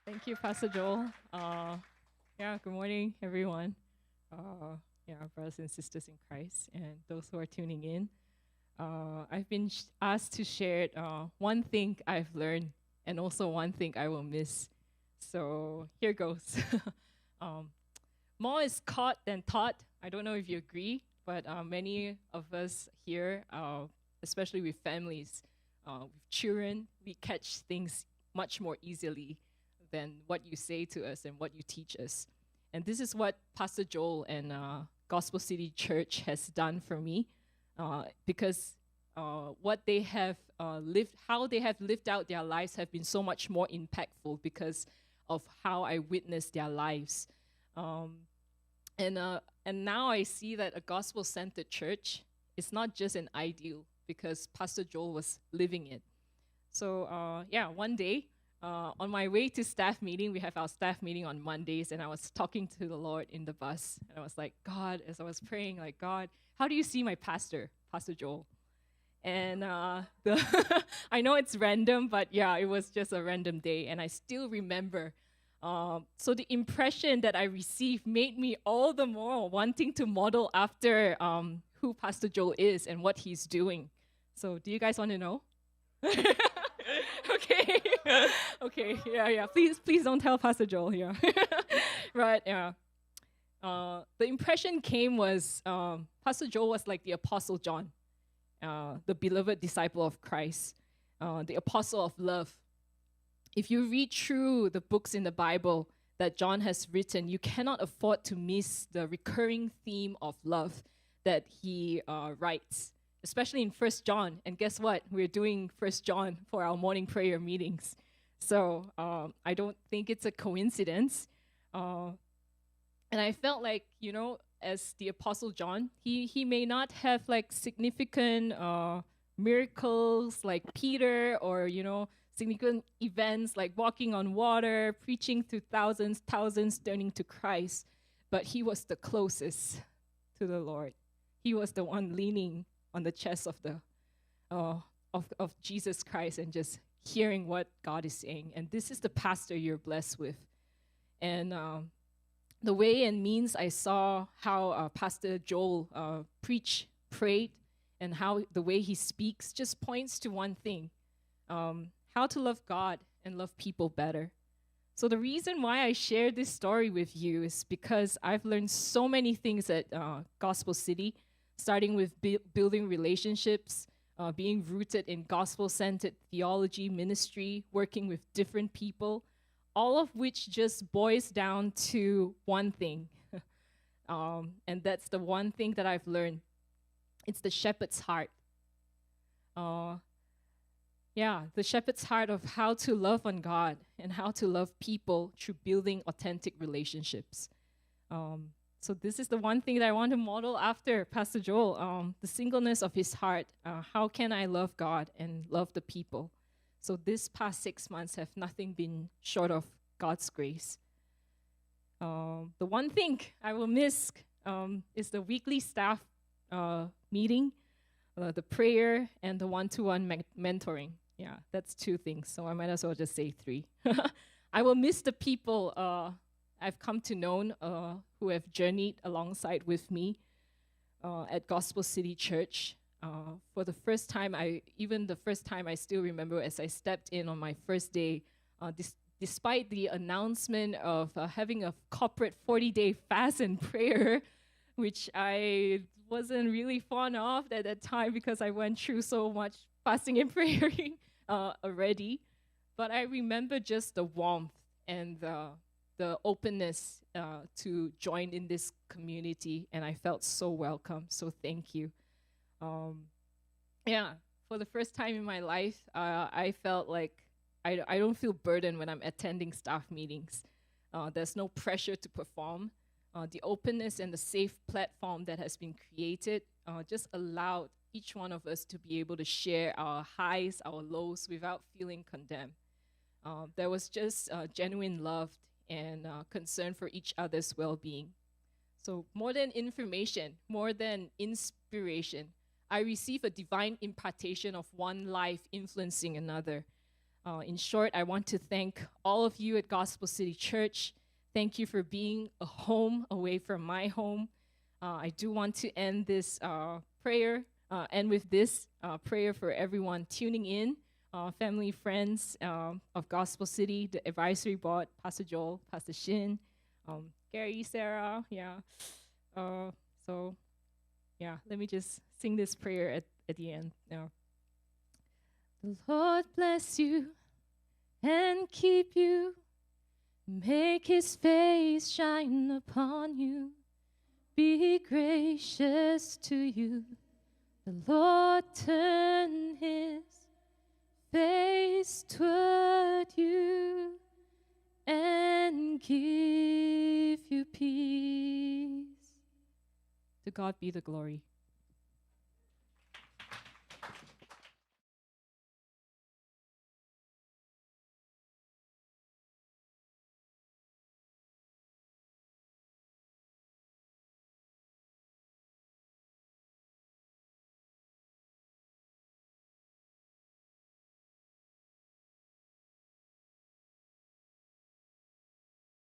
Thank you, Pastor Joel. Good morning, everyone. Brothers and sisters in Christ, and those who are tuning in. I've been asked to share one thing I've learned and also one thing I will miss. So here goes. um, More is caught than taught. I don't know if you agree, but many of us here, especially with families, with children, we catch things much more easily than what you say to us and what you teach us. And this is what Pastor Joel and Gospel City Church has done for me, because what they have how they have lived out their lives have been so much more impactful because of how I witnessed their lives. Um, and now I see that a gospel-centered church is not just an ideal because Pastor Joel was living it. So one day, on my way to staff meeting, we have our staff meeting on Mondays, and I was talking to the Lord in the bus. And I was like, God, as I was praying, like, God, how do you see my pastor, Pastor Joel? And I know it's random, but yeah, it was just a random day. And I still remember. So the impression that I received made me all the more wanting to model after who Pastor Joel is and what he's doing. So do you guys want to know? Okay. Okay. Yeah. Please don't tell Pastor Joel here. Right. Yeah. The impression came was Pastor Joel was like the Apostle John, the beloved disciple of Christ, the apostle of love. If you read through the books in the Bible that John has written, you cannot afford to miss the recurring theme of love that he writes, especially in 1 John. And guess what? We're doing 1 John for our morning prayer meetings. So I don't think it's a coincidence. And I felt like, as the Apostle John, he may not have like significant miracles like Peter or, significant events like walking on water, preaching to thousands turning to Christ, but he was the closest to the Lord. He was the one leaning on the chest of the of Jesus Christ and just hearing what God is saying. And this is the pastor you're blessed with. And the way and means I saw how Pastor Joel prayed, and how the way he speaks just points to one thing: how to love God and love people better. So the reason why I share this story with you is because I've learned so many things at Gospel City, starting with building relationships, being rooted in gospel-centered theology, ministry, working with different people, all of which just boils down to one thing. And that's the one thing that I've learned. It's the shepherd's heart. The shepherd's heart of how to love on God and how to love people through building authentic relationships. So this is the one thing that I want to model after Pastor Joel, the singleness of his heart. How can I love God and love the people? So this past 6 months have nothing been short of God's grace. The one thing I will miss is the weekly staff meeting, the prayer, and the one-to-one mentoring. Yeah, that's 2 things, so I might as well just say 3. I will miss the people I've come to know who have journeyed alongside with me at Gospel City Church. For the first time, I still remember as I stepped in on my first day, despite the announcement of having a corporate 40-day fast and prayer, which I wasn't really fond of at that time because I went through so much fasting and praying already. But I remember just the warmth and the openness to join in this community, and I felt so welcome. So thank you. For the first time in my life, I felt like I don't feel burdened when I'm attending staff meetings. There's no pressure to perform. The openness and the safe platform that has been created just allowed each one of us to be able to share our highs, our lows without feeling condemned. There was just genuine love and concern for each other's well-being. So more than information, more than inspiration, I receive a divine impartation of one life influencing another. In short, I want to thank all of you at Gospel City Church. Thank you for being a home away from my home. I do want to end this prayer, end with this prayer for everyone tuning in, family, friends of Gospel City, the advisory board, Pastor Joel, Pastor Shin, Gary, Sarah, yeah. So, yeah, let me just sing this prayer at the end now. The Lord bless you and keep you, make his face shine upon you, be gracious to you. The Lord turn his face toward you and give you peace. To God be the glory.